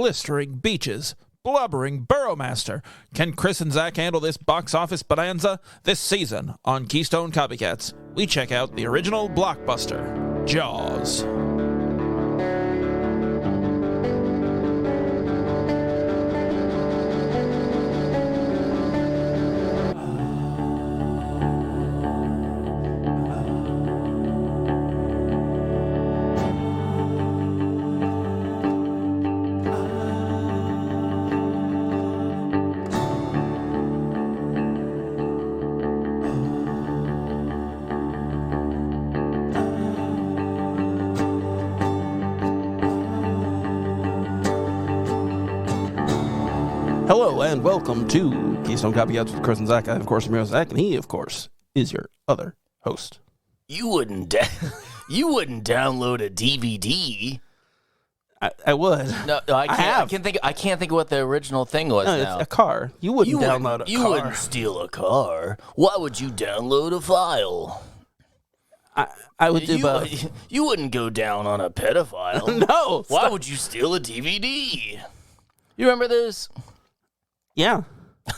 blistering beaches, blubbering Burrowmaster. Can Chris and Zach handle this box office bonanza? This season on Keystone Copycats, we check out the original blockbuster, Jaws. Hello and welcome to Keystone Copycats with Chris and Zach. I, of course, am your host, Zach, and he, of course, is your other host. You wouldn't download a DVD. I would. No, I can't. I can't think of what the original thing was. No, now. It's a car. You wouldn't download a car. You wouldn't steal a car. Why would you download a file? I would do both. You wouldn't go down on a pedophile. No. Why would you steal a DVD? You remember this? Yeah.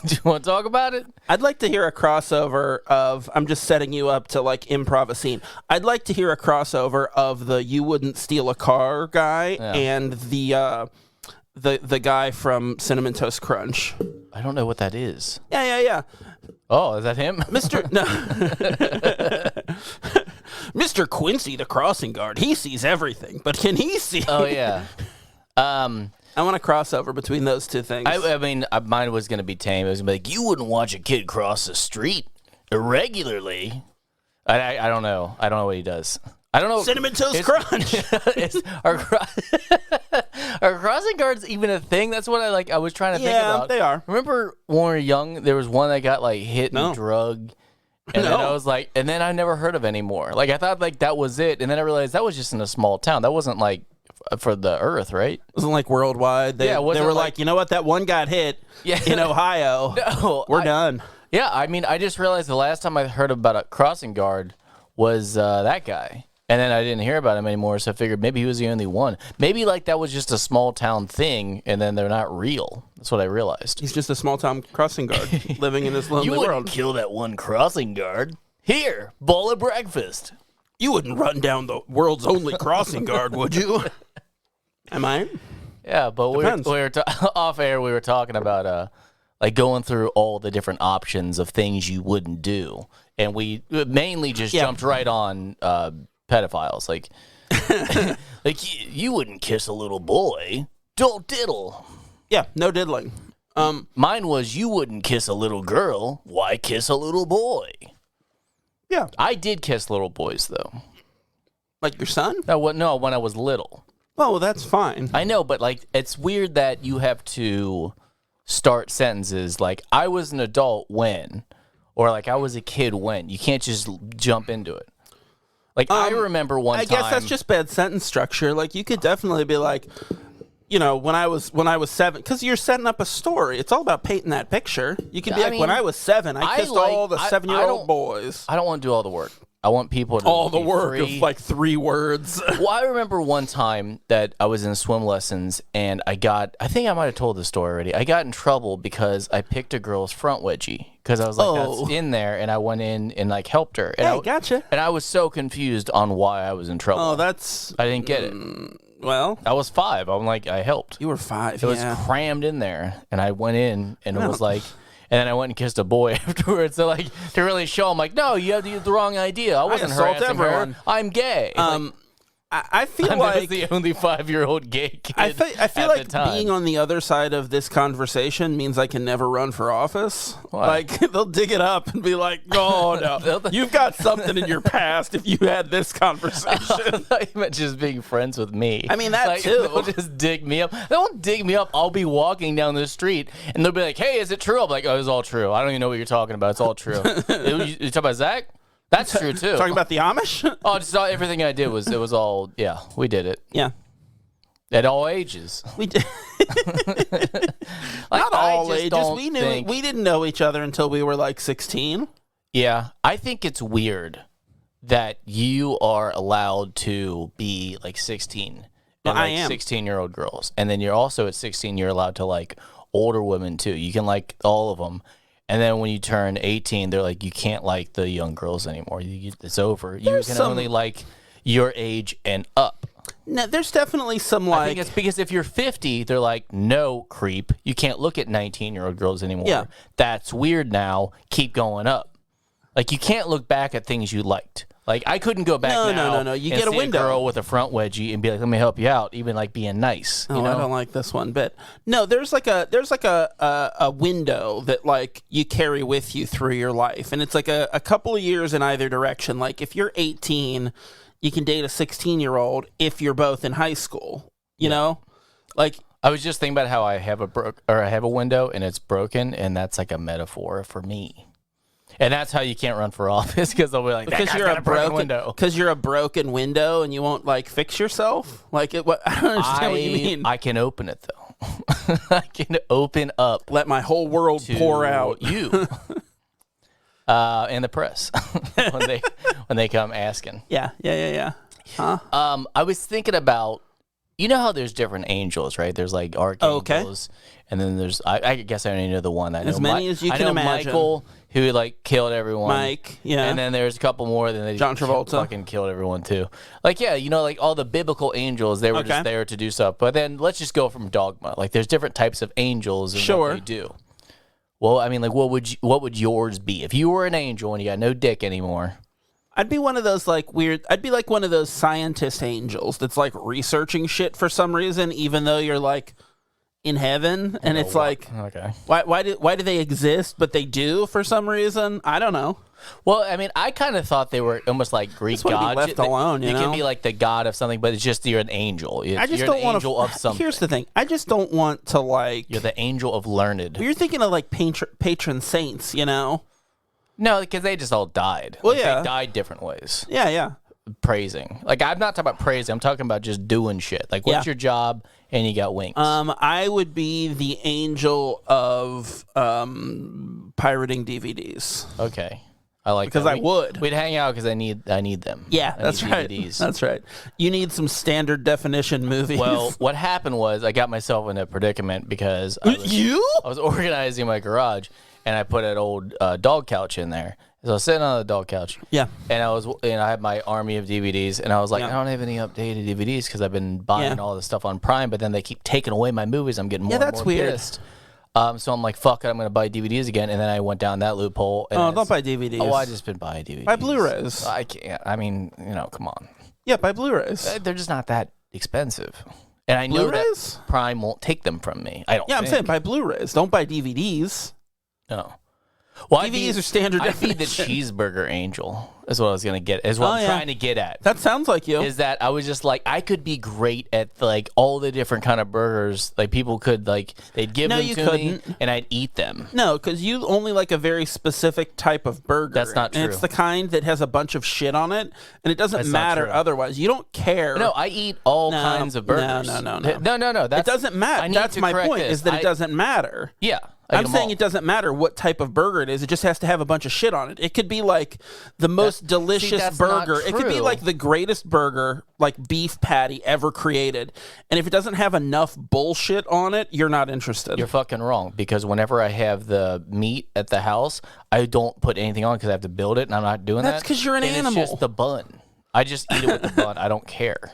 Do you want to talk about it? I'd like to hear a crossover of, I'm just setting you up to like improv a scene. I'd like to hear a crossover of the you wouldn't steal a car guy and the guy from Cinnamon Toast Crunch. I don't know what that is. Yeah. Oh, is that him? Mr. Quincy, the crossing guard, he sees everything, but can he see? Oh, yeah. I want a crossover between those two things. I mean, mine was going to be tame. It was going to be like, you wouldn't watch a kid cross the street irregularly. I don't know. I don't know what he does. I don't know. Cinnamon Toast Crunch. Are crossing guards even a thing? That's what I was trying to think about. Yeah, they are. Remember when we were young, there was one that got like hit and drugged. And then I was like, and then I never heard of anymore. Like, I thought like that was it. And then I realized that was just in a small town. That wasn't like for the earth, right? It wasn't like worldwide. They were like, you know what? That one got hit in Ohio. No, we're done. Yeah, I mean, I just realized the last time I heard about a crossing guard was that guy. And then I didn't hear about him anymore, so I figured maybe he was the only one. Maybe like that was just a small town thing, and then they're not real. That's what I realized. He's just a small town crossing guard living in this lonely world. You wouldn't kill that one crossing guard. Here, bowl of breakfast. You wouldn't run down the world's only crossing guard, would you? Am I? Yeah, but we were off air. We were talking about like going through all the different options of things you wouldn't do, and we mainly just jumped right on pedophiles. Like, you wouldn't kiss a little boy. Don't diddle. Yeah, no diddling. Mine was you wouldn't kiss a little girl. Why kiss a little boy? Yeah, I did kiss little boys though. Like your son? No, when I was little. Well, that's fine. I know, but like it's weird that you have to start sentences like I was an adult when, or like I was a kid when. You can't just jump into it. Like I remember one time. I guess that's just bad sentence structure. Like you could definitely be like, you know, when I was 7, because you're setting up a story. It's all about painting that picture. You could be like, when I was 7, I kissed all the 7-year-old boys. I don't want to do all the work. I want people to all the work free. Of like 3 words. Well, I remember one time that I was in swim lessons and I think I might have told this story already. I got in trouble because I picked a girl's front wedgie because I was like, that's in there, and I went in and like helped her. And gotcha. And I was so confused on why I was in trouble. Oh, I didn't get it. Well, I was 5. I'm like, I helped. You were 5. It was crammed in there, and I went in, and it was like. And then I went and kissed a boy afterwards. So, like, to really show him, like, no, you have the wrong idea. I wasn't harassing her. I'm gay. I feel I like was the only 5-year-old gay kid. I feel like being on the other side of this conversation means I can never run for office. Why? Like they'll dig it up and be like, "Oh no, you've got something in your past if you had this conversation." I thought you meant just being friends with me. I mean that like, too. They'll just dig me up. They won't dig me up. I'll be walking down the street and they'll be like, "Hey, is it true?" I'm like, "Oh, it's all true. I don't even know what you're talking about. It's all true." You talking about Zach? That's true too. Talking about the Amish? Oh, just everything I did was all we did it. Yeah. At all ages. We did. Not all ages. We didn't know each other until we were like 16. Yeah. I think it's weird that you are allowed to be like 16 and I like am. 16-year-old girls. And then you're also at 16, you're allowed to like older women too. You can like all of them. And then when you turn 18, they're like, you can't like the young girls anymore. It's over. You can only like your age and up. No, there's definitely some I think it's because if you're 50, they're like, no, creep. You can't look at 19-year-old girls anymore. Yeah. That's weird now. Keep going up. Like, you can't look back at things you liked. Like, I couldn't go back No. You and get a see window. a girl with a front wedgie and be like, let me help you out, even like being nice. Oh, you know? I don't like this one bit. No, there's like a window that like you carry with you through your life, and it's like a couple of years in either direction. Like if you're 18, you can date a 16-year-old if you're both in high school. You know, like I was just thinking about how I have a window and it's broken, and that's like a metaphor for me. And that's how you can't run for office, because they'll be like, because you're a broken window. Because you're a broken window and you won't like fix yourself. Like it. What I don't understand what you mean. I can open it though. I can open up. Let my whole world pour out. You. And the press when they come asking. Yeah. Huh? I was thinking about, you know how there's different angels, right? There's like archangels, and then there's I guess I only know the one. I know as many as you can imagine. Michael, who like killed everyone. Mike, yeah. And then there's a couple more. Then they John Travolta fucking killed everyone too. Like you know, like all the biblical angels, they were just there to do stuff. But then let's just go from dogma. Like there's different types of angels and what they do. Well, I mean, like what would yours be if you were an angel and you got no dick anymore? I'd be one of those like weird. I'd be like one of those scientist angels that's like researching shit for some reason, even though you're like in heaven, and it's like, okay, why do they exist? But they do for some reason. I don't know. Well, I mean, I kind of thought they were almost like Greek gods. Left alone, you know? can be like the god of something, but it's just you're an angel. I just you're don't an want angel of something. Here's the thing: I just don't want to like. You're the angel of learned. You're thinking of like patron saints, you know? No, because they just all died. Well, like, yeah, they died different ways. Yeah. Praising. Like I'm not talking about praising. I'm talking about just doing shit. Like what's your job? And you got wings. I would be the angel of pirating DVDs. Okay. I like because that. I would. We'd hang out because I need them. Yeah, that's right. DVDs. That's right. You need some standard definition movies. Well, what happened was I got myself in a predicament because I was organizing my garage and I put an old dog couch in there. So I was sitting on the dog couch. Yeah. And I had my army of DVDs, and I was like, I don't have any updated DVDs because I've been buying all this stuff on Prime, but then they keep taking away my movies. I'm getting more and more pissed. So I'm like, fuck it, I'm going to buy DVDs again. And then I went down that loophole. And don't buy DVDs. Oh, I just been buying DVDs. Buy Blu-rays. I can't. I mean, come on. Yeah, buy Blu-rays. They're just not that expensive. And I know that Prime won't take them from me. I don't think. I'm saying buy Blu-rays. Don't buy DVDs. No. Well, DVDs are standard definition. I'd be the cheeseburger angel, is what I was going to get, is what I'm trying to get at. That sounds like you. Is that I was just like, I could be great at like all the different kind of burgers. Like people could like, they'd give them to me and I'd eat them. No, because you only like a very specific type of burger. That's not true. And it's the kind that has a bunch of shit on it, and it doesn't matter otherwise. You don't care. No, I eat all kinds of burgers. No. It doesn't matter. That's my point, is that it doesn't matter. Yeah. I'm saying it doesn't matter what type of burger it is. It just has to have a bunch of shit on it. It could be like the most delicious burger. It could be like the greatest burger, like beef patty ever created. And if it doesn't have enough bullshit on it, you're not interested. You're fucking wrong, because whenever I have the meat at the house, I don't put anything on because I have to build it, and I'm not doing that. That's because you're an animal. It's just the bun. I just eat it with the bun. I don't care.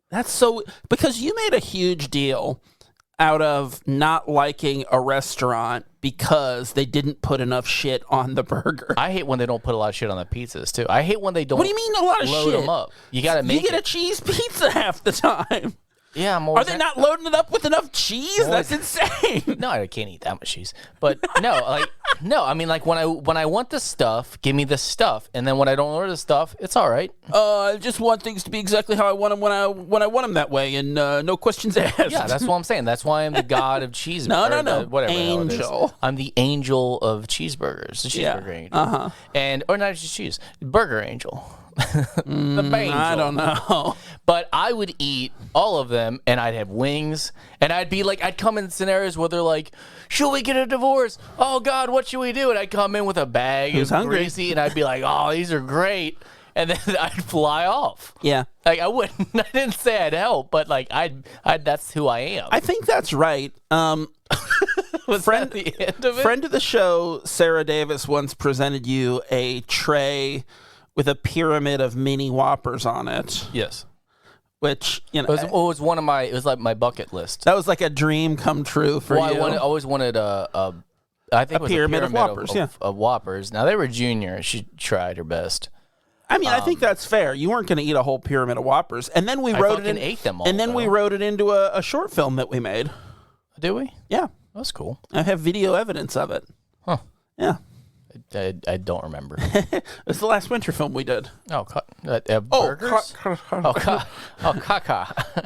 That's so... Because you made a huge deal out of not liking a restaurant because they didn't put enough shit on the burger. I hate when they don't put a lot of shit on the pizzas too. I hate when they don't. What do you mean a lot of load shit? them up. You gotta make. You get a cheese pizza half the time. Yeah, Are they not loading it up with enough cheese? That's insane. No, I can't eat that much cheese. But no, I mean, like when I want the stuff, give me the stuff, and then when I don't order the stuff, it's all right. I just want things to be exactly how I want them when I want them that way, and no questions asked. Yeah, that's what I'm saying. That's why I'm the god of cheese. No, whatever. Angel. I'm the angel of cheeseburgers. The cheeseburger angel. Or not just cheese, burger angel. The bangel. I don't know. But I would eat all of them, and I'd have wings, and I'd come in scenarios where they're like, should we get a divorce? Oh God, what should we do? And I'd come in with a bag of greasy, and I'd be like, oh, these are great. and then I'd fly off. Yeah. Like I wouldn't. I didn't say I'd help, but like I'd that's who I am. I think that's right. Was that the end of it? Friend of the show, Sarah Davis, once presented you a tray with a pyramid of mini Whoppers on it. Yes. Which, It was one of my. It was like my bucket list. that was like a dream come true for you. I always wanted a I think it was pyramid of Whoppers, of Whoppers. Now they were junior. She tried her best. I mean, I think that's fair. You weren't going to eat a whole pyramid of Whoppers, and then we wrote it in. Ate them all, and then we wrote it into a short film that we made. Did we? Yeah, That's cool. I have video evidence of it. Huh. Yeah, I don't remember. it's the last winter film we did. Oh, burgers? Caca.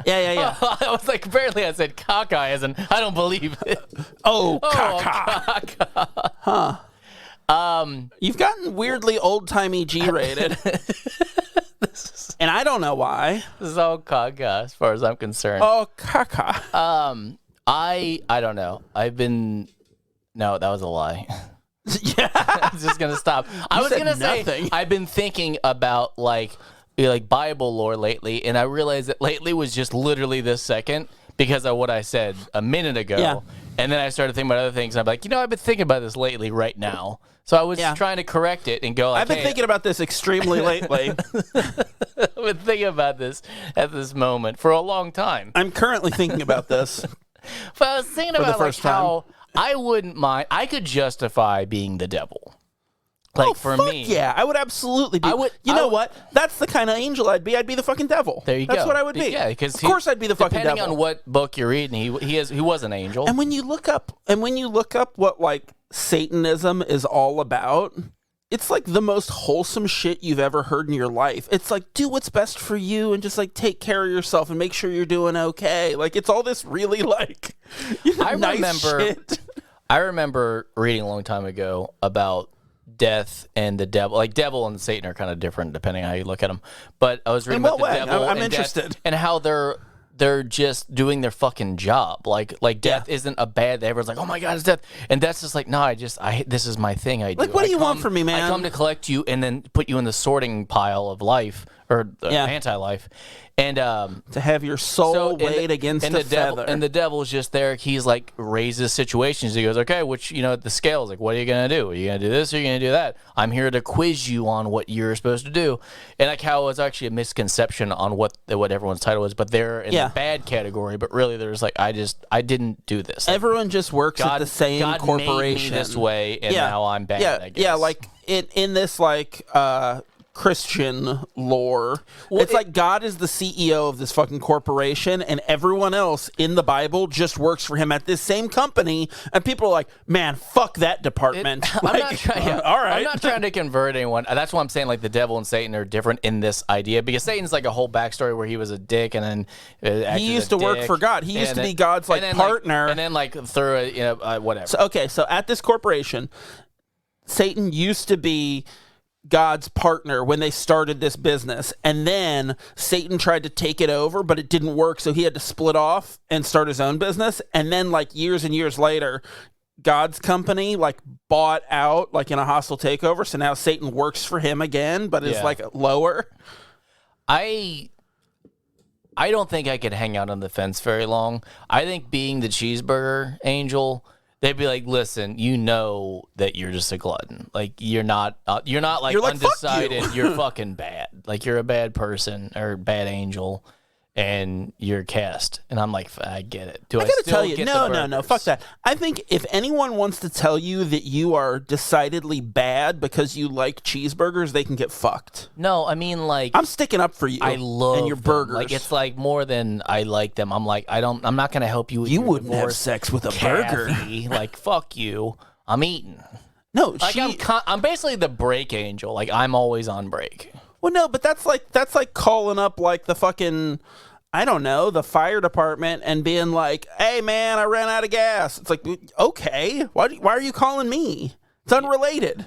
Yeah. I was like, apparently I said caca as in, I don't believe it. Caca. Huh. You've gotten weirdly old-timey G-rated. And I don't know why. This is all caca as far as I'm concerned. Oh, caca. I don't know. No, that was a lie. Yeah. I'm just going to stop. I was going to say, I've been thinking about like Bible lore lately, and I realized that lately was just literally this second because of what I said a minute ago. Yeah. And then I started thinking about other things. And I'm like, I've been thinking about this lately right now. So I was trying to correct it and go like, I've been thinking about this extremely lately. I've been thinking about this at this moment for a long time. I'm currently thinking about this. But I was thinking the about first how I wouldn't mind. I could justify being the devil. Like for me, yeah, I would absolutely be. You know what? That's the kind of angel I'd be. I'd be the fucking devil. There you go. That's what I would be. Yeah, because of course I'd be the fucking devil. Depending on what book you're reading, he was an angel. And when you look up what like Satanism is all about, it's like the most wholesome shit you've ever heard in your life. It's like, do what's best for you and just like take care of yourself and make sure you're doing okay. Like it's all this really like nice shit. I remember reading a long time ago about death and the devil. Like devil and Satan are kind of different depending on how you look at them. But I was reading about the devil I'm and interested. And how they're just doing their fucking job. Like death isn't a bad. Everyone's like, oh my god, it's death, and that's just like, no, this is my thing. I do. Like, what do you want from me, man? I come to collect you and then put you in the sorting pile of life or anti-life, and to have your soul weighed against a feather. And the devil's just there. He's like raises situations. He goes, okay, which the scale's like, what are you gonna do? Are you gonna do this? Or are you gonna do that? I'm here to quiz you on what you're supposed to do. And like how it was actually a misconception on what everyone's title is, but they're in the bad category. But really, there's like, I didn't do this. Everyone just works at the same corporation. Made me this way, and now I'm bad. I guess. Yeah, like in this like Christian lore. It's like God is the CEO of this fucking corporation, and everyone else in the Bible just works for him at this same company. And people are like, "Man, fuck that department." All right, I'm not trying to convert anyone. That's why I'm saying like the devil and Satan are different in this idea, because Satan's like a whole backstory where he was a dick and then he used to work for God. He used to be God's like partner, and then like through whatever. So at this corporation, Satan used to be God's partner when they started this business, and then Satan tried to take it over, but it didn't work, so he had to split off and start his own business. And then like years and years later, God's company like bought out like in a hostile takeover, so now Satan works for him again, but is like lower. I don't think I could hang out on the fence very long. I think being the cheeseburger angel, they'd be like, listen, you know that you're just a glutton. Like, you're not like undecided. Fuck you. You're fucking bad. Like, you're a bad person or bad angel, and you're cast. And I'm like, I get it. I gotta tell you, no, fuck that. I think if anyone wants to tell you that you are decidedly bad because you like cheeseburgers, they can get fucked. No, I mean, like, I'm sticking up for you. I love and your them. burgers. Like, it's like more than I like them. I'm like, I'm not gonna help you with you your wouldn't divorce, have sex with a Kathy. burger. Like, fuck you. I'm eating. No, like I'm basically the break angel. Like, I'm always on break. Well, no, but that's like calling up like the fucking, I don't know, the fire department and being like, hey, man, I ran out of gas. It's like, okay, why are you calling me? It's unrelated.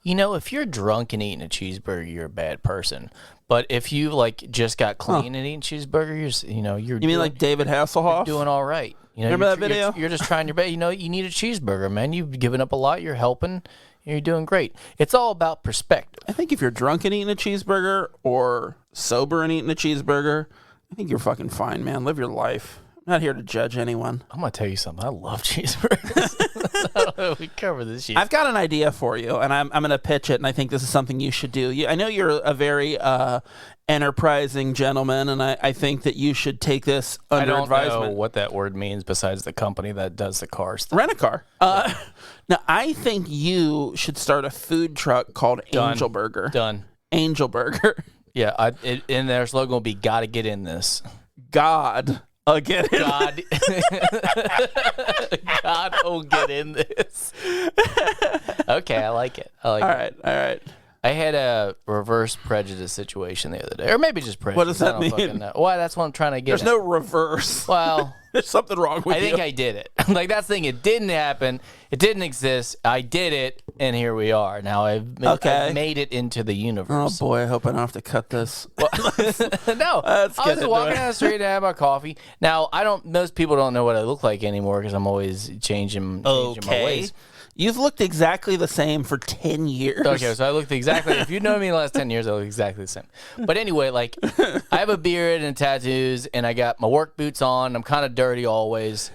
If you're drunk and eating a cheeseburger, you're a bad person. But if you like just got clean and eating cheeseburgers, you're mean like David Hasselhoff? You're doing all right. Remember that video? You're just trying your best. You need a cheeseburger, man. You've given up a lot. You're helping. You're doing great. It's all about perspective. I think if you're drunk and eating a cheeseburger or sober and eating a cheeseburger, I think you're fucking fine, man. Live your life. I'm not here to judge anyone. I'm going to tell you something. I love cheeseburgers. I don't know if we cover this shit. I've got an idea for you, and I'm going to pitch it, and I think this is something you should do. I know you're a very enterprising gentleman, and I think that you should take this under advisement. I don't know what that word means besides the company that does the cars. Rent a car. Now, I think you should start a food truck called Angel Burger. Done. Angel Burger. Yeah, and their slogan will be, gotta get in this. God. Get in God. God will get in this. Okay, I like it. All right. I had a reverse prejudice situation the other day. Or maybe just prejudice. What does that mean? Well, that's what I'm trying to get There's no reverse. Well... There's something wrong with you. I think I did it. Like, that's the thing. It didn't happen. It didn't exist. I did it, and here we are. Now I've made it into the universe. Oh, boy. I hope I don't have to cut this. No. I was just walking down the street and had my coffee. Now, most people don't know what I look like anymore because I'm always changing my ways. You've looked exactly the same for 10 years. Okay, so I looked exactly... If you've known me the last 10 years, I look exactly the same. But anyway, like, I have a beard and tattoos, and I got my work boots on. I'm kind of dirty always.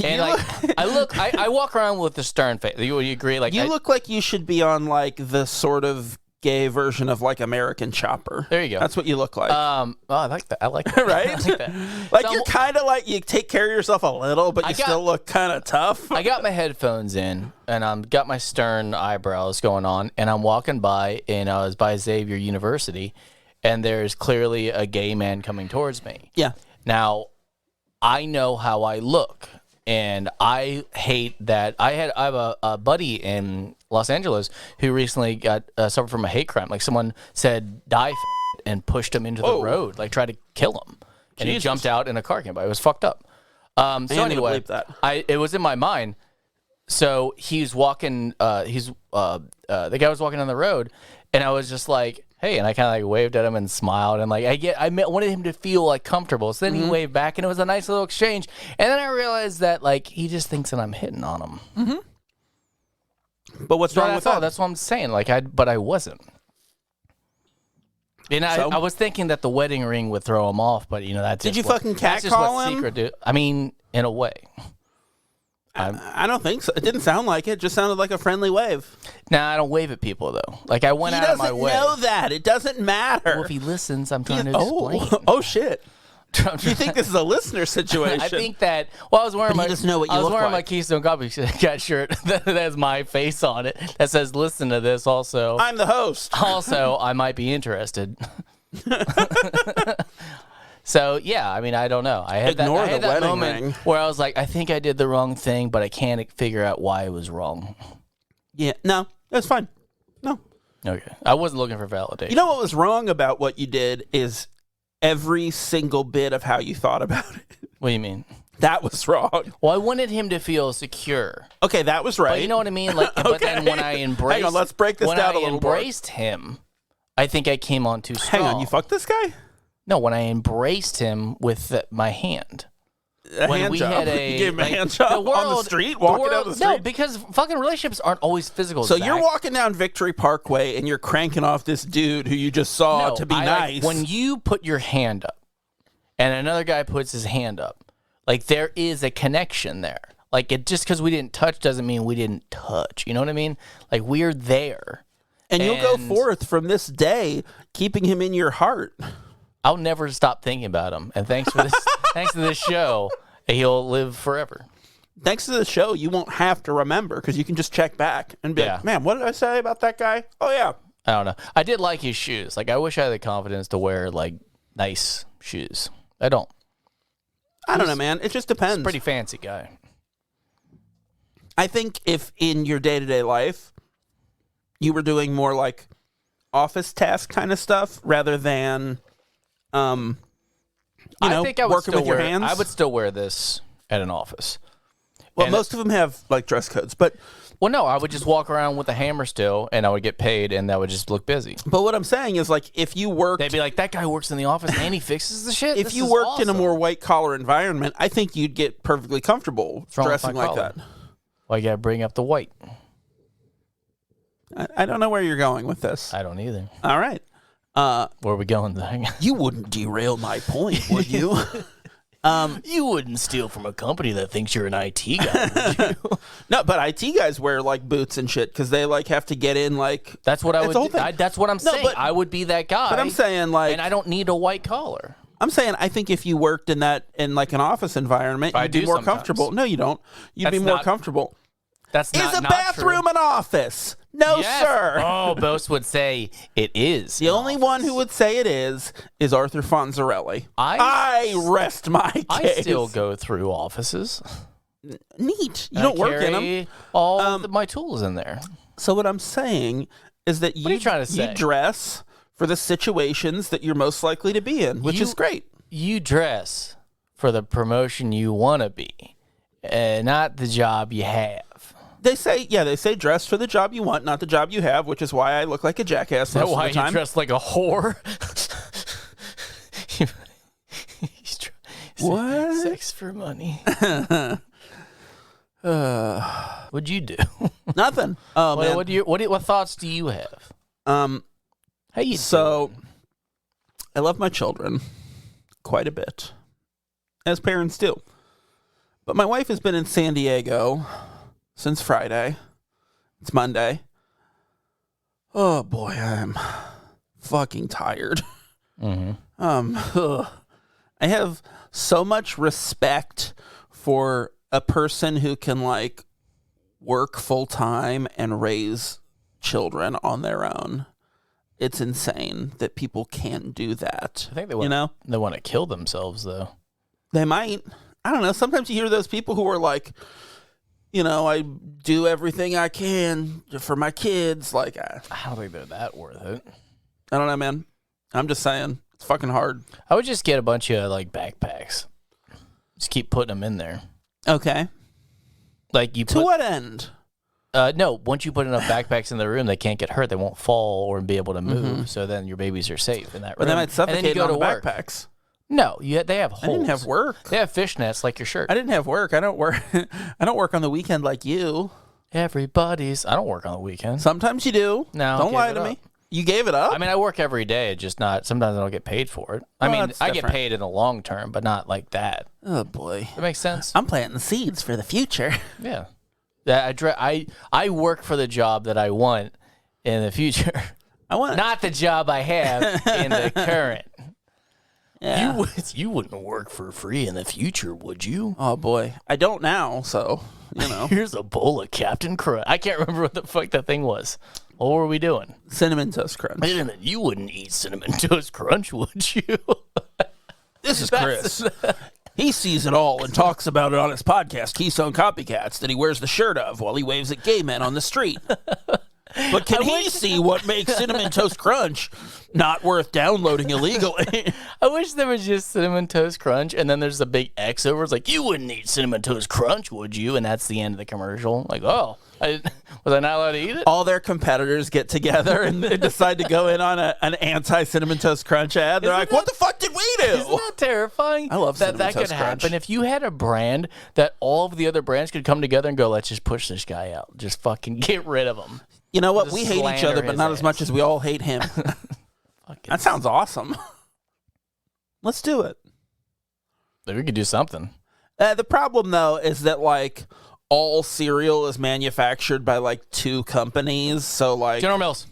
And, I walk around with a stern face. You agree? Like, you look like you should be on, like, the sort of gay version of, like, American Chopper. There you go. That's what you look like. I like that. Right? I like that. Like, so you're kind of like, you take care of yourself a little, but you still look kind of tough. I got my headphones in, and got my stern eyebrows going on, and I'm walking by, and I was by Xavier University, and there's clearly a gay man coming towards me. Yeah. Now, I know how I look. And I hate that. I have a buddy in Los Angeles who recently got suffered from a hate crime. Like, someone said "die" and pushed him into the road, like tried to kill him, and he jumped out in a car came by. It was fucked up. So anyway, it was in my mind. So he's walking. The guy was walking on the road, and I was just like, hey, and I kind of like waved at him and smiled, and like I wanted him to feel like comfortable. So then he waved back, and it was a nice little exchange. And then I realized that like he just thinks that I'm hitting on him. But what's wrong with that? That's what I'm saying. Like but I wasn't. And I was thinking that the wedding ring would throw him off, but that's did you fucking catcall him? Secret do. I mean, in a way. I don't think so. It didn't sound like it. It just sounded like a friendly wave. Nah, I don't wave at people, though. Like, I went out of my way. He doesn't know that. It doesn't matter. Well, if he listens, I'm trying to explain. Oh, shit. Do you think this is a listener situation? I think that... Well, I was wearing my Keystone Coffee Cat shirt that has my face on it that says, listen to this also. I'm the host. Also, I might be interested. So, yeah, I mean, I don't know. I had that moment where I was like, I think I did the wrong thing, but I can't figure out why I was wrong. Yeah, no, that's fine. No. Okay. I wasn't looking for validation. You know what was wrong about what you did is every single bit of how you thought about it. What do you mean? That was wrong. Well, I wanted him to feel secure. Okay, that was right. But you know what I mean? Like, But then when I embraced... Hang on, let's break this down a little more. When I embraced him, I think I came on too strong. Hang on, you fucked this guy? No, when I embraced him with my hand. You gave him a hand job on the street, walking down the street? No, because fucking relationships aren't always physical. So you're walking down Victory Parkway and you're cranking off this dude who you just saw to be nice. When you put your hand up and another guy puts his hand up, like there is a connection there. Like just because we didn't touch doesn't mean we didn't touch. You know what I mean? Like we're there. And you'll go forth from this day keeping him in your heart. I'll never stop thinking about him. And thanks for this. Thanks to this show, he'll live forever. Thanks to the show, you won't have to remember because you can just check back and be like, man, what did I say about that guy? Oh, yeah. I don't know. I did like his shoes. Like, I wish I had the confidence to wear, like, nice shoes. I don't. I don't know, man. It just depends. He's a pretty fancy guy. I think if in your day-to-day life, you were doing more, like, office task kind of stuff rather than... I think I would working with your hands. I would still wear this at an office. Well, most of them have like dress codes, but no, I would just walk around with a hammer still, and I would get paid, and that would just look busy. But what I'm saying is, like, if you worked, they'd be like, "That guy works in the office and he fixes the shit." If you worked in a more white collar environment, I think you'd get perfectly comfortable dressing like that. Well, you gotta bring up the white. I don't know where you're going with this. I don't either. All right. Where are we going then? You wouldn't derail my point, would you? You wouldn't steal from a company that thinks you're an IT guy, would you? No, but IT guys wear like boots and shit because they like have to get in like. That's what I would do. That's what I'm saying. but- I would be that guy. But I'm saying like. and I don't need a white collar. I'm saying I think if you worked in like an office environment, you'd be more comfortable. No, you don't. You'd be more comfortable. That's not Is a bathroom true. an office? No, Yes. sir. Oh, most would say it is. The only one who would say it is Arthur Fonzarelli. I rest my case. I still go through offices. Neat. You don't work in them. All of my tools in there. So what I'm saying is that What are you trying to say? you dress for the situations that you're most likely to be in, which is great. You dress for the promotion you want to be, not the job you have. They say dress for the job you want, not the job you have, which is why I look like a jackass most Is that why of the time. you dress like a whore? What? Sex for money. What'd you do? Nothing. Oh man. What thoughts do you have? How you So doing? I love my children quite a bit, as parents do. But my wife has been in San Diego since Friday. It's Monday. Oh boy, I'm fucking tired. I have so much respect for a person who can like work full time and raise children on their own. It's insane that people can't do that. I think they want to kill themselves though. They might. I don't know. Sometimes you hear those people who are like, I do everything I can for my kids. Like, I don't think they're that worth it. I don't know, man. I'm just saying. It's fucking hard. I would just get a bunch of like backpacks. Just keep putting them in there. Okay. Like you To what end? No, once you put enough backpacks in the room, they can't get hurt. They won't fall or be able to move. So then your babies are safe in that room. But they might suffocate on the work. backpacks. No, they have holes. I didn't have work. They have fishnets like your shirt. I didn't have work. I don't work. I don't work on the weekend like you. I don't work on the weekend. Sometimes you do. No, don't lie to me. You gave it up? I mean, I work every day, just not. Sometimes I don't get paid for it. I mean, I get paid in the long term, but not like that. Oh boy, that makes sense. I'm planting seeds for the future. Yeah, I work for the job that I want in the future. Not the job I have in the current. Yeah. You wouldn't work for free in the future, would you? Oh boy, I don't now. So Here's a bowl of Captain Crunch. I can't remember what the fuck that thing was. What were we doing? Cinnamon Toast Crunch. Wait a minute, you wouldn't eat Cinnamon Toast Crunch, would you? This is Chris. He sees it all and talks about it on his podcast, Keystone Copycats, that he wears the shirt of while he waves at gay men on the street. But can he see what makes Cinnamon Toast Crunch not worth downloading illegally? I wish there was just Cinnamon Toast Crunch, and then there's a big X over. It's like, you wouldn't eat Cinnamon Toast Crunch, would you? And that's the end of the commercial. Like, was I not allowed to eat it? All their competitors get together and they decide to go in on an anti-Cinnamon Toast Crunch ad. They're like, what the fuck did we do? Isn't that terrifying? I love Cinnamon that Toast could Crunch. happen if you had a brand that all of the other brands could come together and go, let's just push this guy out. Just fucking get rid of him. You know what? Just We hate each slander other, but his not as much ass. as we all hate him. That sounds awesome. Let's do it. We could do something. The problem, though, is that, like, all cereal is manufactured by, like, 2 companies. So, like... General Mills.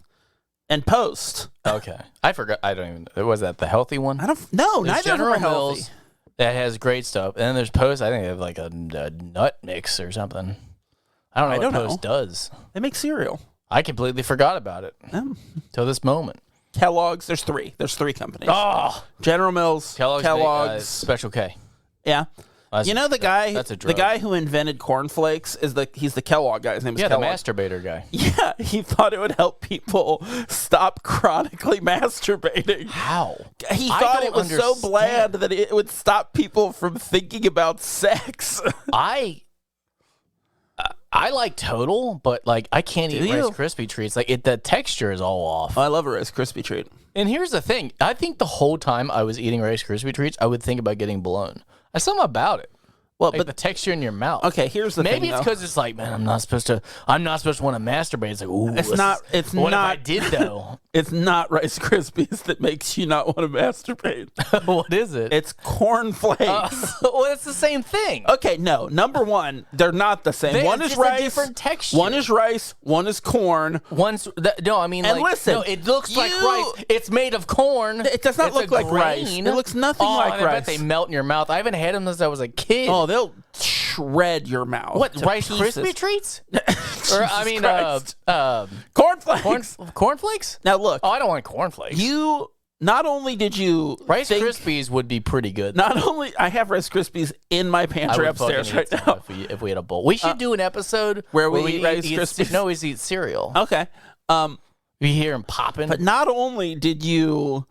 And Post. Okay. I forgot. I don't even... Was that the healthy one? No, There's neither of them General are healthy. Mills that has great stuff. And then there's Post. I think they have, like, a nut mix or something. I don't know what Post does. They make cereal. I completely forgot about it till this moment. Kellogg's, there's 3. There's 3 companies. Oh! General Mills, Kellogg's. Special K. Yeah. You know the guy, that's a the drug. guy who invented cornflakes he's the Kellogg guy. His name is Yeah, the Kellogg. masturbator guy. Yeah, he thought it would help people stop chronically masturbating. How? He I thought don't it was so understand. bland that it would stop people from thinking about sex. I like Total, but like I can't eat you? Rice Krispie treats. Like the texture is all off. I love a Rice Krispie treat. And here's the thing: I think the whole time I was eating Rice Krispie treats, I would think about getting blown. There's something about it. Well, Like but the texture in your mouth. okay, here's the thing. Maybe it's because it's like, man, I'm not supposed to want to masturbate. It's like, ooh, It's not. It's what not. if I did though? It's not Rice Krispies that makes you not want to masturbate. What is it? It's cornflakes. Well, it's the same thing. Okay, no. Number one, they're not the same. One is just rice. a different texture. One is rice. One is corn. No, I mean, And like, listen, no, it looks like rice. It's made of corn. It does not It's look a like rice. grain. It looks nothing like I rice. bet they melt in your mouth. I haven't had them since I was a kid. Oh, they'll shred your mouth. What, to Rice pieces. Krispie treats? Or I mean, cornflakes. cornflakes? Now look, Oh, I don't want cornflakes. you not only did you Rice think, Krispies would be pretty good. Not only I have Rice Krispies in my I pantry would upstairs fucking eat right some now. if we had a bowl. We should do an episode where we eat Rice eat Krispies? No, we eat cereal. Okay. You hear them popping. But not only did you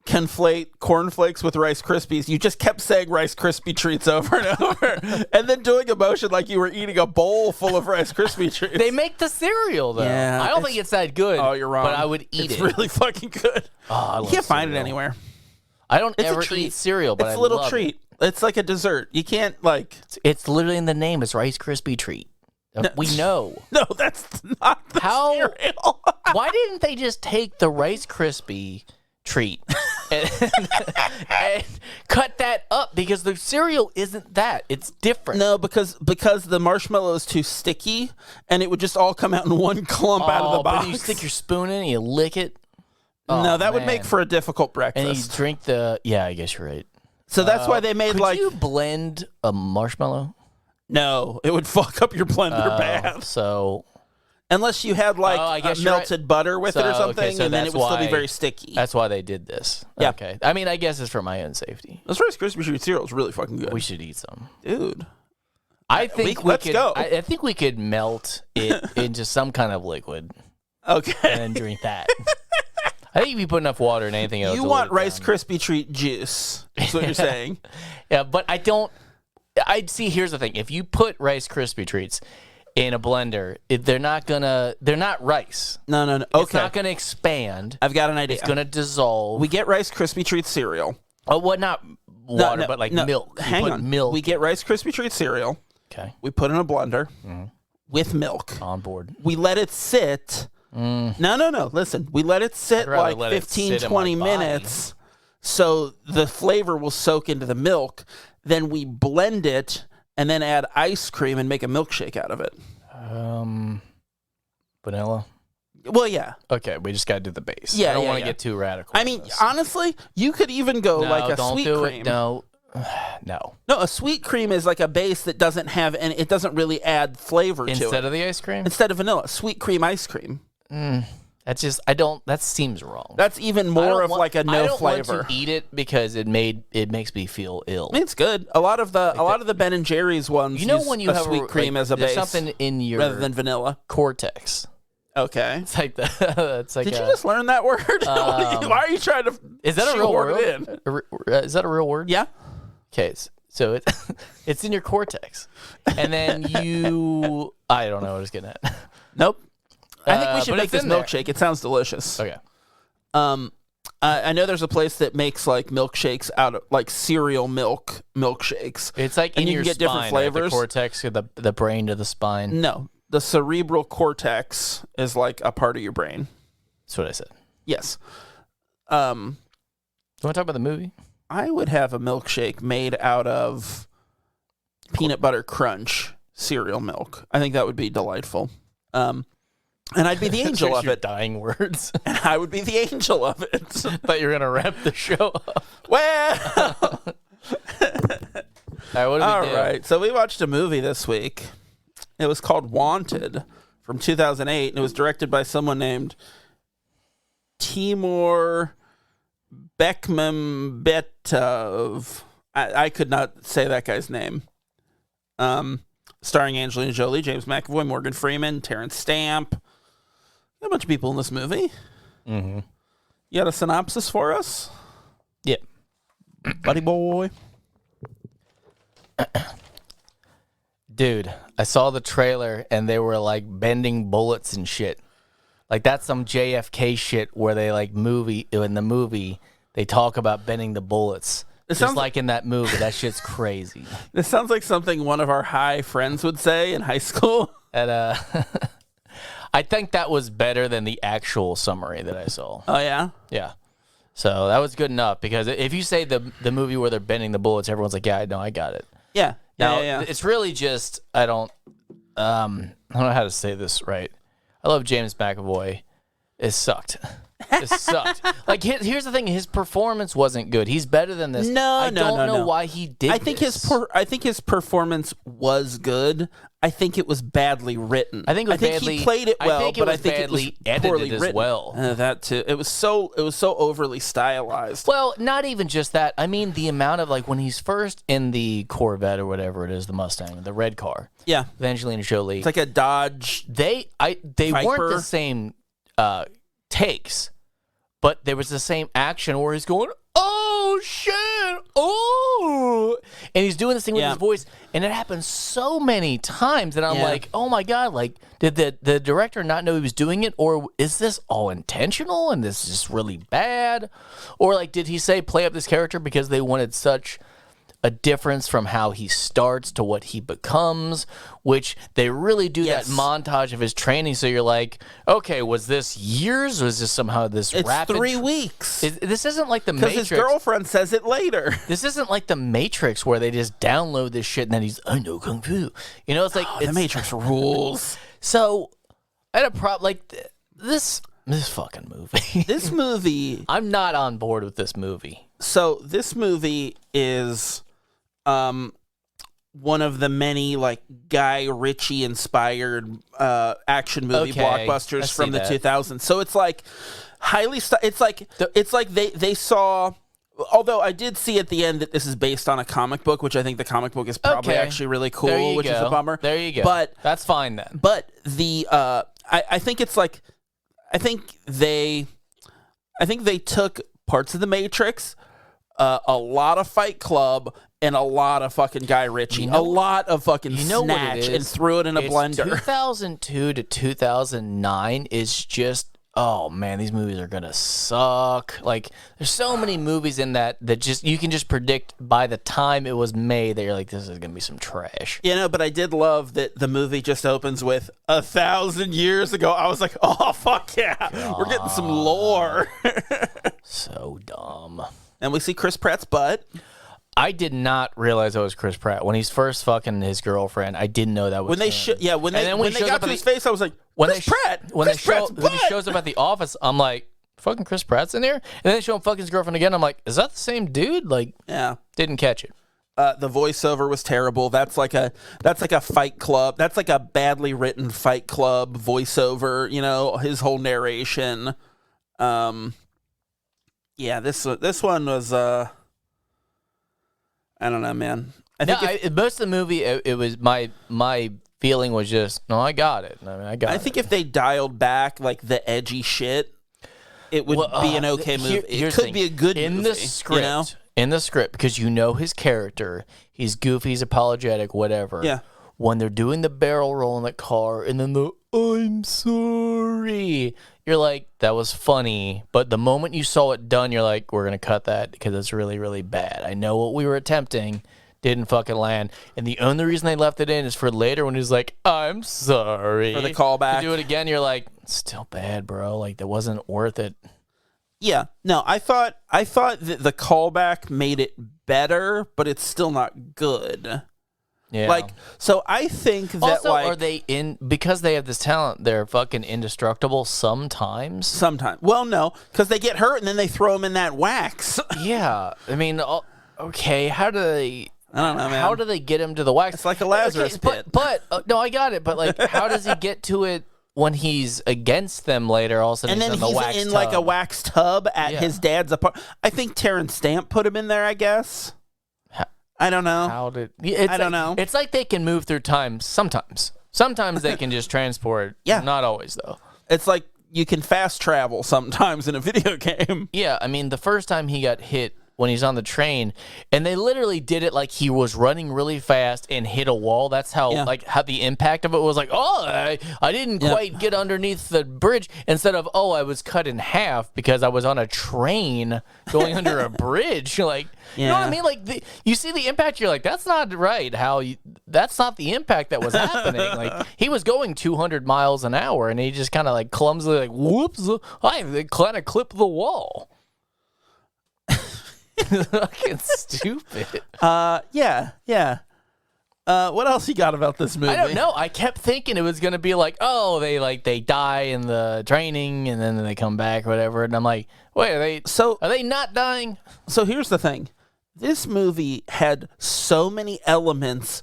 conflate cornflakes with Rice Krispies, you just kept saying Rice Krispie treats over and over, and then doing a motion like you were eating a bowl full of Rice Krispie treats. They make the cereal though. Yeah, I don't think it's that good. Oh, you're wrong. But I would eat it's it. It's really fucking good. Oh, I You love can't find it cereal. anywhere. I don't It's ever a treat. eat cereal, but It's I a little love treat. It's like a dessert. You can't like. It's literally in the name. It's Rice Krispie treat. We know. No, that's not the How? cereal. Why didn't they just take the Rice Krispie treat and cut that up? Because the cereal isn't that. It's different. No, because the marshmallow is too sticky, and it would just all come out in one clump out of the box. But you stick your spoon in and you lick it. No, Oh, that would make man. for a difficult And you breakfast. drink the. Yeah, I guess you're right. So that's why they made Could like you blend a marshmallow? no, it would fuck up your blender bad. So Unless you had like I guess you're melted butter with it or something, so and then it that's would still be why- very sticky. that's why they did this. Yeah. Okay. I mean, I guess it's for my own safety. This Rice Krispie treat cereal is really fucking good, We should eat some. dude. I think let's could. go. I think we could melt it into some kind of liquid Okay. and then drink that. I think if you put enough water in anything else, You want Rice Krispie treat juice? That's what you're saying. Yeah, but I don't. I see. Here's the thing: if you put Rice Krispie treats in a blender, they're not rice. No. It's Okay, not gonna expand. I've got an idea. It's gonna dissolve. We get Rice Krispie treat cereal. Oh, what? Not water, No, but like no, milk. You Hang put on. milk. We get Rice Krispie treat cereal. Okay, We put in a blender Mm-hmm. with milk. on board. We let it sit. No. Listen, we let it sit rather like let it 15, sit in 20 my body. minutes so the flavor will soak into the milk. Then we blend it and then add ice cream and make a milkshake out of it. Vanilla. Well, yeah. Okay, we just gotta do the base. Yeah, I don't yeah, want to yeah. get too radical. I mean, honestly, you could even go no, like a don't sweet do cream. it. No, no. No, a sweet cream is like a base that doesn't have any, it doesn't really add flavor to it. Instead of the ice cream. Instead of vanilla, sweet cream ice cream. That's just. I don't. That seems wrong. That's even I more don't of want- like a I no don't flavor. want to eat it because it makes me feel ill. I mean, it's good. A lot of the Ben and Jerry's ones. You know use when you a have sweet cream like, as a there's base something in your rather than vanilla. cortex. Okay. It's like the. It's like. Did you just learn that word? Why are you trying to? Is that a real shoehorn word? it in? Is that a real word? Yeah. Okay, so it's in your cortex, and then you. I don't know what I was getting at. Nope. I think we should but make it's this in there. milkshake. It sounds delicious. Okay. I know there's a place that makes like milkshakes out of like cereal milkshakes. It's like And in you your can get different spine, right? flavors. The cortex, or the brain to the spine. No, the cerebral cortex is like a part of your brain. That's what I said. Yes. You want to talk about the movie? I would have a milkshake made out of peanut butter crunch cereal milk. I think that would be delightful. And I'd be the angel of Your it. dying words. And I would be the angel of it. Thought you were gonna wrap the show up. Well, All right, what do all we do? right. So we watched a movie this week. It was called Wanted from 2008, and it was directed by someone named Timur Bekmambetov. I could not say that guy's name. Starring Angelina Jolie, James McAvoy, Morgan Freeman, Terrence Stamp. A bunch of people in this movie. Mm-hmm. You got a synopsis for us? Yeah. Buddy boy. Dude, I saw the trailer and they were like bending bullets and shit. Like that's some JFK shit where they like in the movie they talk about bending the bullets. Just like in that movie. That shit's crazy. This sounds like something one of our high friends would say in high school. I think that was better than the actual summary that I saw. Oh, yeah? Yeah. So that was good enough, because if you say the movie where they're bending the bullets, everyone's like, yeah, no, I got it. Yeah. Now, yeah. it's really just, I don't know how to say this right. I love James McAvoy. It sucked. It sucked. Like, here's the thing: his performance wasn't good. He's better than this. I don't know why he did. I think his performance was good. I think it was badly written. I think he played it well, but I think badly it was poorly edited as written. well. That too. It was so overly stylized. Well, not even just that. I mean, the amount of, like, when he's first in the Corvette or whatever it is, the Mustang, the red car. Yeah, with Angelina Jolie. It's like a Dodge. They weren't the same takes, but there was the same action where he's going, oh shit, oh, and he's doing this thing with his voice, and it happens so many times that I'm like, oh my god, like, did the director not know he was doing it, or is this all intentional and this is just really bad, or like, did he say play up this character because they wanted such a difference from how he starts to what he becomes, which they really do that montage of his training. So you're like, okay, was this years? Or was this somehow this rapid? 3 weeks. This isn't like the Matrix. Because his girlfriend says it later. This isn't like the Matrix where they just download this shit and then I know Kung Fu. You know, it's like the Matrix rules. So I had a problem like this fucking movie. This movie. I'm not on board with this movie. So this movie is one of the many like Guy Ritchie inspired action movie blockbusters from the 2000s. So it's like highly it's like they saw, although I did see at the end that this is based on a comic book, which I think the comic book is probably actually really cool, which is a bummer. There you go. But that's fine then. But the I think it's like I think they took parts of the Matrix, a lot of Fight Club, and a lot of fucking Guy Ritchie, a lot of fucking Snatch, and threw it in a blender. 2002 to 2009 is just, oh man, these movies are gonna suck. Like, there's so many movies in that just you can just predict by the time it was made that you're like, this is gonna be some trash. You know, but I did love that the movie just opens with 1,000 years ago. I was like, oh fuck yeah, we're getting some lore. So dumb. And we see Chris Pratt's butt. I did not realize that was Chris Pratt when he's first fucking his girlfriend. I didn't know that was when they him. when they got to his face, I was like, when he shows up at the office, I'm like, fucking Chris Pratt's in there, and then they show him fucking his girlfriend again. I'm like, is that the same dude? Like, yeah, didn't catch it. The voiceover was terrible. That's like a Fight Club. That's like a badly written Fight Club voiceover. You know, his whole narration. Yeah, this one was I don't know, man. Most of the movie, it was my feeling was just, no, I got it. I mean, I think if they dialed back like the edgy shit, it would be an okay movie. It could be a good movie. In the script, you know? In the script, because you know his character, he's goofy, he's apologetic, whatever. Yeah. When they're doing the barrel roll in the car, and then I'm sorry, you're like, that was funny. But the moment you saw it done, you're like, we're going to cut that because it's really, really bad. I know what we were attempting didn't fucking land. And the only reason they left it in is for later when he's like, I'm sorry. For the callback. To do it again, you're like, it's still bad, bro. Like, that wasn't worth it. Yeah. No, I thought that the callback made it better, but it's still not good. Yeah. Like, so I think that, also, like, are they because they have this talent, they're fucking indestructible sometimes? Sometimes. Well, no, because they get hurt and then they throw them in that wax. Yeah. I mean, okay, how do they... I don't know, man. How do they get him to the wax? It's like a Lazarus pit. But no, I got it. But, like, how does he get to it when he's against them later? All of a sudden, and then he's in the wax in tub. like a wax tub at his dad's apartment. I think Terrence Stamp put him in there, I guess. I don't know. I don't know. It's like they can move through time sometimes. Sometimes they can just transport. Yeah. Not always, though. It's like you can fast travel sometimes in a video game. Yeah, I mean, the first time he got hit when he's on the train, and they literally did it like he was running really fast and hit a wall. That's how how the impact of it was like, oh, I didn't quite get underneath the bridge, instead of, oh, I was cut in half because I was on a train going under a bridge. Like, you know what I mean? Like, you see the impact, you're like, that's not right. That's not the impact that was happening. Like, he was going 200 miles an hour, and he just kind of like clumsily, like, whoops, I kind of clipped the wall. Fucking stupid. Yeah. What else you got about this movie? I don't know. I kept thinking it was gonna be like, oh, they die in the training and then they come back or whatever. And I'm like, wait, are they not dying? So here's the thing. This movie had so many elements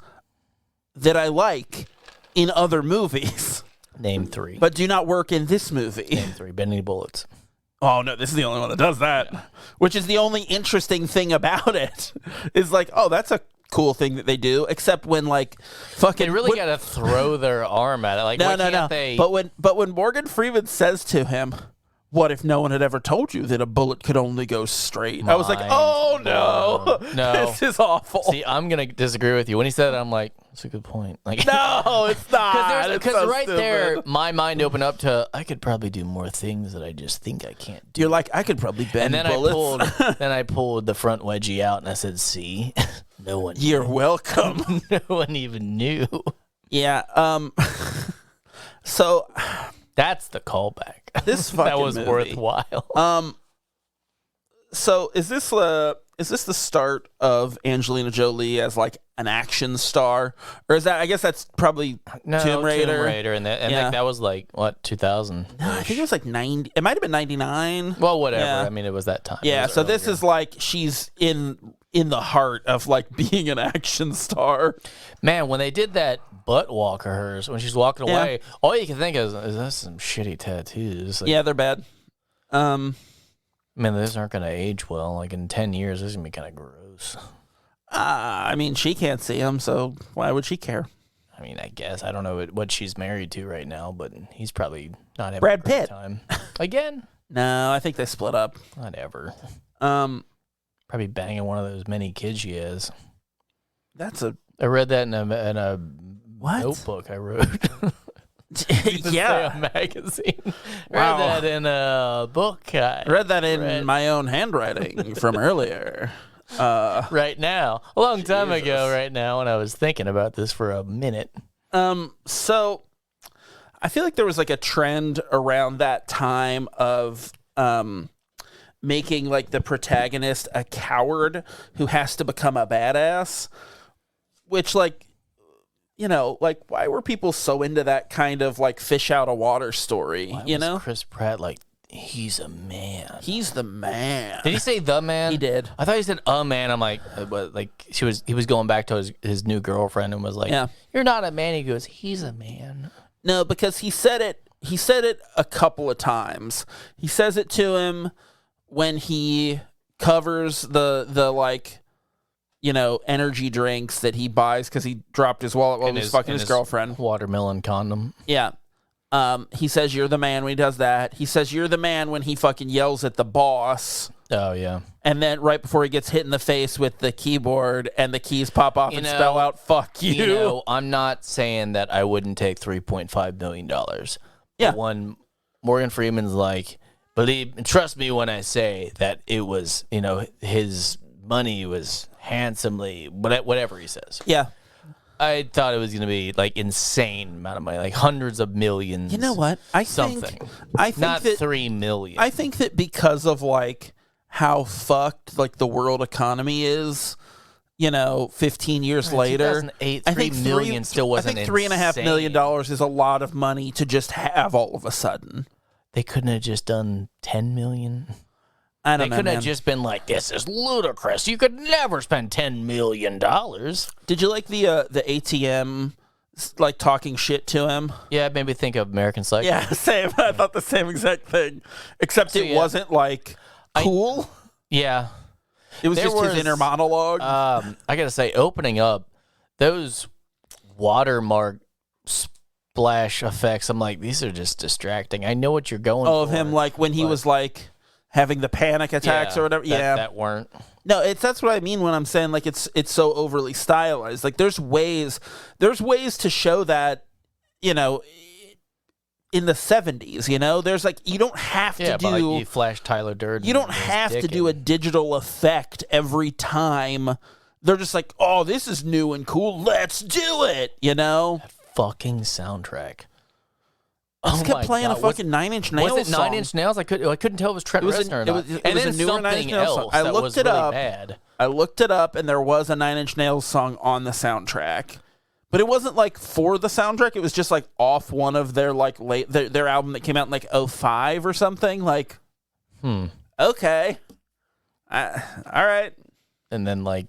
that I like in other movies. Name 3. But do not work in this movie. Name 3. Bending bullets. Oh, no, this is the only one that does that. Yeah. Which is the only interesting thing about it. Is like, oh, that's a cool thing that they do, except when, like, fucking... They really got to throw their arm at it. Like, no. They... But when Morgan Freeman says to him, what if no one had ever told you that a bullet could only go straight? I was like, oh, no. This is awful. See, I'm going to disagree with you. When he said it, I'm like, that's a good point. Like, no, it's not. Because so right stupid. There, my mind opened up to, I could probably do more things that I just think I can't do. You're like, I could probably bend bullets. Then I pulled the front wedgie out, and I said, see, no one You're welcome. No one even knew. Yeah, so... That's the callback. This fucking that was movie. Worthwhile. So is this the start of Angelina Jolie as like an action star, or is that? I guess that's probably Tomb Raider, and that was like what 2000. No, I think it was like 90. It might have been 99. Well, whatever. Yeah. I mean, it was that time. Yeah. So earlier. This is like she's in the heart of like being an action star. Man, when they did that butt walk of hers when she's walking away, all you can think is that's some shitty tattoos. Like, yeah, they're bad. I mean, those aren't going to age well. Like in 10 years, this is going to be kind of gross. I mean, she can't see him, so why would she care? I mean, I guess. I don't know what she's married to right now, but he's probably not having Brad a great Pitt. time. Again? No, I think they split up. Whatever. Probably banging one of those many kids she has. I read that in a what? notebook I wrote. Yeah. A magazine. Wow. Read that in a book. I read that in my own handwriting from earlier. Right now. A long time ago right now when I was thinking about this for a minute. So I feel like there was like a trend around that time of making like the protagonist a coward who has to become a badass, which like, you know, like why were people so into that kind of like fish out of water story? Why you was know, Chris Pratt like he's a man. He's the man. Did he say the man? He did. I thought he said a man. I'm like, he was going back to his new girlfriend and was like, yeah. You're not a man. He goes, he's a man. No, because he said it a couple of times. He says it to him when he covers the like, you know, energy drinks that he buys because he dropped his wallet while he was fucking his girlfriend. Watermelon condom. Yeah. He says you're the man when he does that. He says you're the man when he fucking yells at the boss. Oh, yeah. And then right before he gets hit in the face with the keyboard and the keys pop off and spell out, fuck you. You know, I'm not saying that I wouldn't take $3.5 million. Yeah. But when Morgan Freeman's like, trust me when I say that it was, you know, his money was handsomely, whatever he says. Yeah. I thought it was going to be like insane amount of money, like hundreds of millions. You know what? I think not that, 3 million. I think that because of like how fucked like the world economy is, you know, 15 years later, 2008, $3 million still wasn't. I think $3.5 million is a lot of money to just have all of a sudden. They couldn't have just done 10 million. I don't know. They couldn't have just been like, this is ludicrous. You could never spend $10 million. Did you like the ATM like talking shit to him? Yeah, it made me think of American Psycho. Yeah, same. I thought the same exact thing. Except it wasn't like cool. Yeah. It was his inner monologue. I gotta say, opening up, those watermark splash effects, I'm like, these are just distracting. I know what you're going for. Of him like when he was like having the panic attacks or whatever. That weren't. No, that's what I mean when I'm saying like it's so overly stylized. Like there's ways to show that, you know, in the 70s, you know, there's like you don't have to do. But like you flash Tyler Durden. You don't have to do a digital effect every time. They're just like, oh, this is new and cool. Let's do it. You know, that fucking soundtrack. I just kept playing a fucking Nine Inch Nails Was it song. 9 Inch Nails? I couldn't tell if it was Trent Reznor or not. It was a newer Nine Inch Nails song. I looked it up. I looked it up, and there was a Nine Inch Nails song on the soundtrack. But it wasn't like for the soundtrack. It was just like off one of their like their album that came out in like 2005 or something. Like, okay, all right. And then like,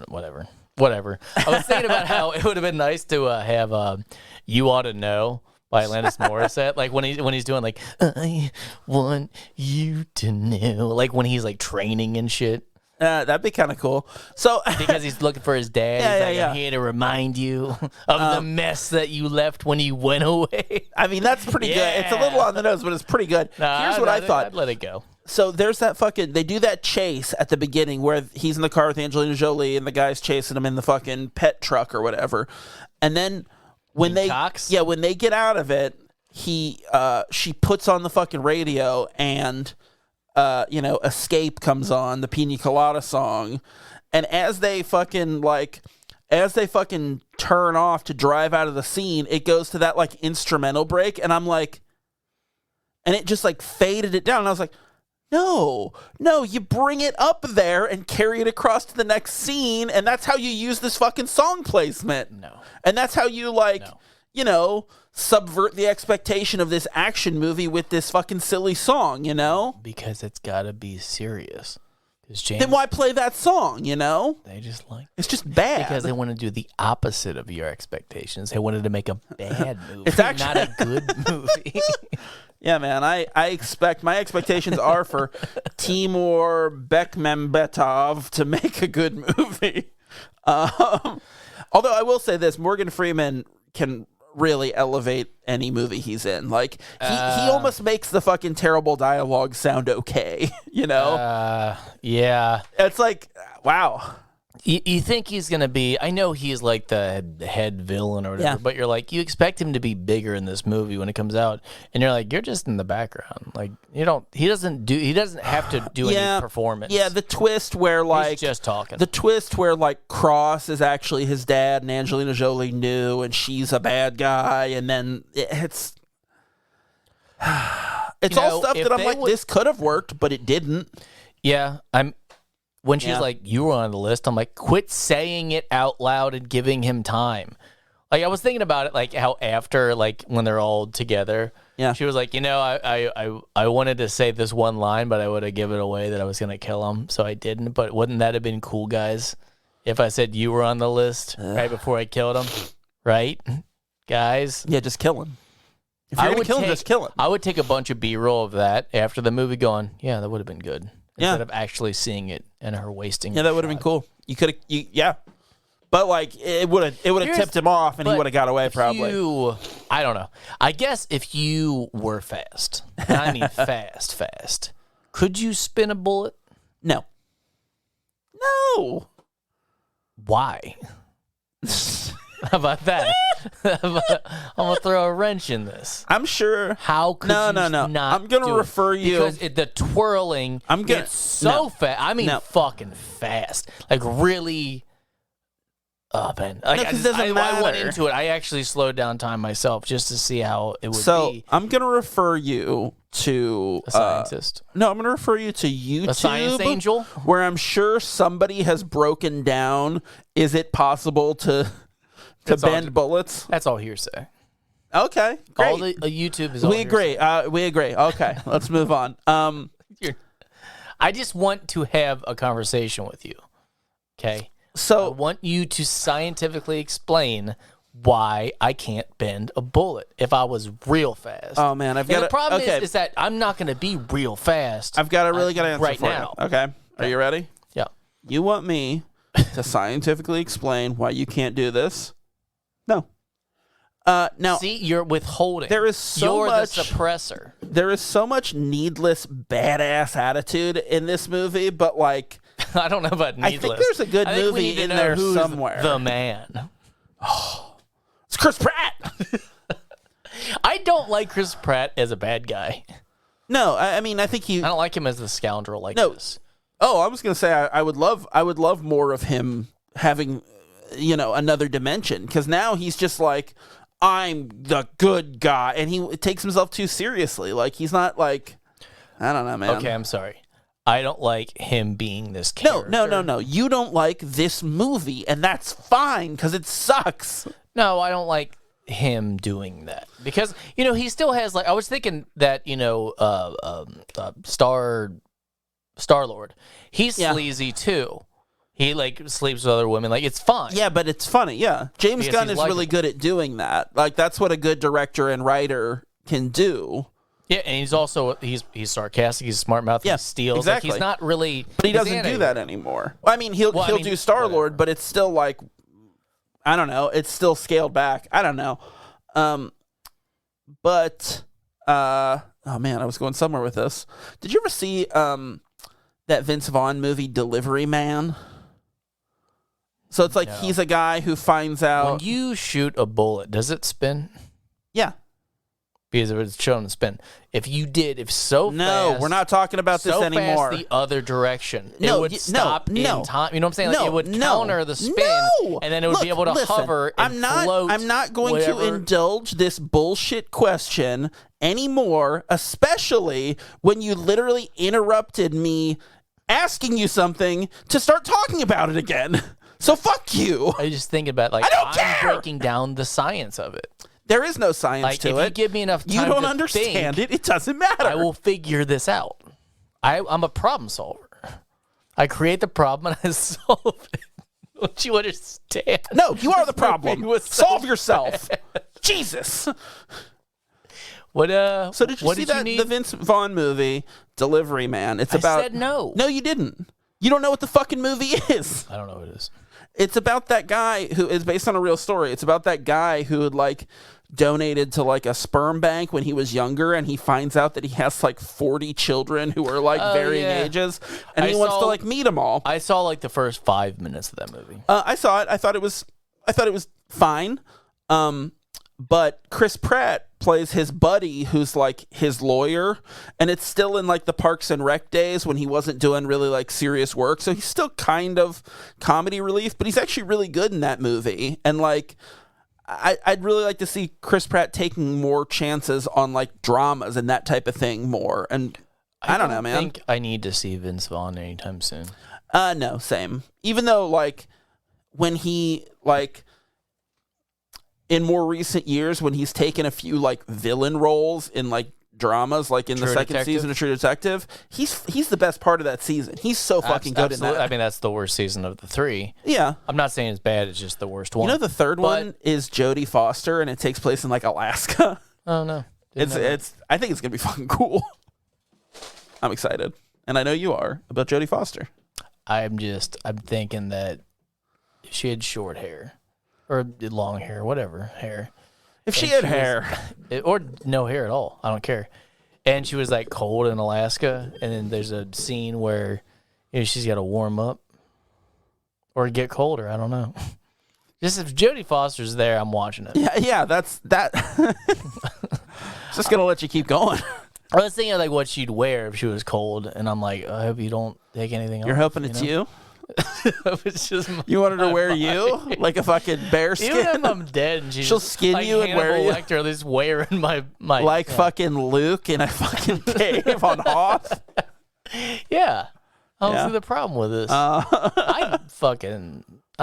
whatever. I was thinking about how it would have been nice to have "You Ought to Know" by Alanis Morissette, like when he's doing like "I want you to know," like when he's like training and shit. That'd be kind of cool. So because he's looking for his dad. I'm here to remind you of the mess that you left when you went away. I mean, that's pretty good. It's a little on the nose, but it's pretty good. Here's what I thought. I'd let it go. So there's that they do that chase at the beginning where he's in the car with Angelina Jolie and the guy's chasing him in the fucking pet truck or whatever. And then when they get out of it, she puts on the fucking radio and Escape comes on, the Pina Colada song, and as they fucking turn off to drive out of the scene, it goes to that like instrumental break, and I'm like, and it just like faded it down, and I was like, no, you bring it up there and carry it across to the next scene, and that's how you use this fucking song placement. No. And that's how you subvert the expectation of this action movie with this fucking silly song, you know? Because it's got to be serious. Then why play that song, you know? They just like... It's just bad. Because they want to do the opposite of your expectations. They wanted to make a bad movie, it's actually not a good movie. Yeah, man, I expect... My expectations are for Timur Bekmambetov to make a good movie. Although I will say this, Morgan Freeman can really elevate any movie he's in. Like he almost makes the fucking terrible dialogue sound okay, you know? Yeah. It's like, wow. You think he's going to be, I know he's like the head villain or whatever, but you're like, you expect him to be bigger in this movie when it comes out, and you're like, you're just in the background. Like, he doesn't have to do any performance. Yeah, the twist where like, he's just talking. The twist where like Cross is actually his dad and Angelina Jolie knew and she's a bad guy, and then it's all stuff that I'm like, this could have worked, but it didn't. Yeah, when she's like, you were on the list, I'm like, quit saying it out loud and giving him time. Like, I was thinking about it, like, how after, like, when they're all together, she was like, I wanted to say this one line, but I would have given away that I was going to kill him, so I didn't. But wouldn't that have been cool, guys, if I said you were on the list right before I killed him? Right? Guys? Yeah, just kill him. If you're going to kill him, just kill him. I would take a bunch of B-roll of that after the movie going, yeah, that would have been good. Instead of actually seeing it and her wasting. Yeah, that would have been cool. You could have, but like it would have tipped him off, and he would have got away probably. I don't know. I guess if you were fast, and I mean fast, could you spin a bullet? No. Why? How about that? I'm gonna throw a wrench in this. I'm sure. How could you not? I'm gonna refer you because the twirling. It's so fast. I mean, fucking fast. Like really. Oh man! Like, it doesn't matter. I went into it. I actually slowed down time myself just to see how it would be. So I'm gonna refer you to a scientist. No, I'm gonna refer you to YouTube, a science angel, where I'm sure somebody has broken down. Is it possible to bend bullets? That's all hearsay. Okay, great. All the YouTube is. We agree. We agree. Okay, let's move on. I just want to have a conversation with you. Okay. So I want you to scientifically explain why I can't bend a bullet if I was real fast. Oh man, the problem is that I'm not going to be real fast. I've got a really good answer right for now. you. Okay, are you ready? Yeah. You want me to scientifically explain why you can't do this? No. Now, see, you're withholding. There is you're the suppressor. There is so much needless badass attitude in this movie, but like I don't know about needless. I think there's a good movie in there somewhere. The Man. It's Chris Pratt. I don't like Chris Pratt as a bad guy. No, I mean, I think I don't like him as the scoundrel this. Oh, I was gonna say I would love more of him having, another dimension, because now he's just like, I'm the good guy, and he takes himself too seriously. Like, he's not like, I don't know, man. Okay, I'm sorry. I don't like him being this character. No. You don't like this movie, and that's fine because it sucks. No, I don't like him doing that because he still has I was thinking that Star-Lord, he's sleazy too. He sleeps with other women. It's fine. Yeah, but it's funny. Yeah, James Gunn is really good at doing that. That's what a good director and writer can do. Yeah, and he's also he's sarcastic. He's a smart mouth. Yeah, he steals. Exactly. He's not really. But he doesn't do that anymore. Well, I mean, he'll do Star-Lord, but it's still I don't know. It's still scaled back. I don't know. But oh man, I was going somewhere with this. Did you ever see that Vince Vaughn movie Delivery Man? So it's he's a guy who finds out when you shoot a bullet, does it spin? Yeah. Because if it's shown to spin. If no, we're not talking about this anymore. Fast the other direction. It would stop in time. You know what I'm saying? No, it would counter the spin, and then it would be able to hover and float. I'm not going to indulge this bullshit question anymore, especially when you literally interrupted me asking you something to start talking about it again. So fuck you. I just think about I don't care. I'm breaking down the science of it. There is no science to it. If you give me enough time you don't to understand think, it doesn't matter. I will figure this out. I'm a problem solver. I create the problem and I solve it. Don't you understand? No, you are the problem. Solve yourself. Jesus. What? So did you see the Vince Vaughn movie Delivery Man? I said no. No, you didn't. You don't know what the fucking movie is. I don't know what it is. It's about that guy who is based on a real story. It's about that guy who had donated to a sperm bank when he was younger, and he finds out that he has 40 children who are varying ages, and he wants to meet them all. I saw the first 5 minutes of that movie. I saw it. I thought it was fine. But Chris Pratt plays his buddy who's his lawyer, and it's still in the Parks and Rec days when he wasn't doing really serious work. So he's still kind of comedy relief, but he's actually really good in that movie. And I'd really like to see Chris Pratt taking more chances on dramas and that type of thing more. And I don't know, man. I think I need to see Vince Vaughn anytime soon. No, same. Even though when he in more recent years, when he's taken a few villain roles in dramas, in the second season of True Detective, he's the best part of that season. He's so fucking good in that. I mean, that's the worst season of the 3. Yeah, I'm not saying it's bad. It's just the worst one. The third one is Jodie Foster, and it takes place in Alaska. Oh no, it's. I think it's gonna be fucking cool. I'm excited, and I know you are about Jodie Foster. I'm thinking that if she had short hair. Or long hair, whatever hair. If she had hair. Or no hair at all. I don't care. And she was cold in Alaska. And then there's a scene where she's got to warm up. Or get colder. I don't know. Just if Jodie Foster's there, I'm watching it. Yeah, that's that. Just going to let you keep going. I was thinking what she'd wear if she was cold. And I'm I hope you don't take anything off. You're hoping it's you? It's just you want her to wear you like a fucking bear skin? Even if I'm dead and she'll skin you and wear you. Lecter, at least wearing my fucking Luke in a fucking cave on Hoth. Yeah. I don't see the problem with this. I'm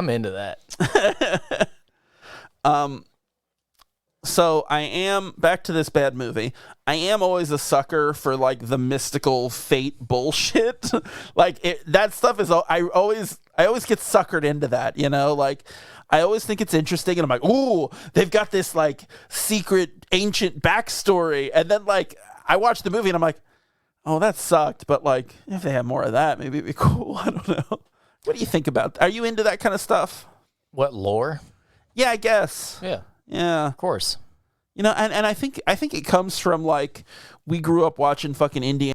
into that. So I am back to this bad movie. I am always a sucker for the mystical fate bullshit. That stuff is. I always get suckered into that. I always think it's interesting, and I'm ooh, they've got this secret ancient backstory, and then I watch the movie and I'm oh, that sucked. But if they had more of that, maybe it'd be cool. I don't know. What do you think about? Are you into that kind of stuff? What, lore? Yeah, I guess. Yeah. Yeah, of course. And I think it comes from we grew up watching fucking Indiana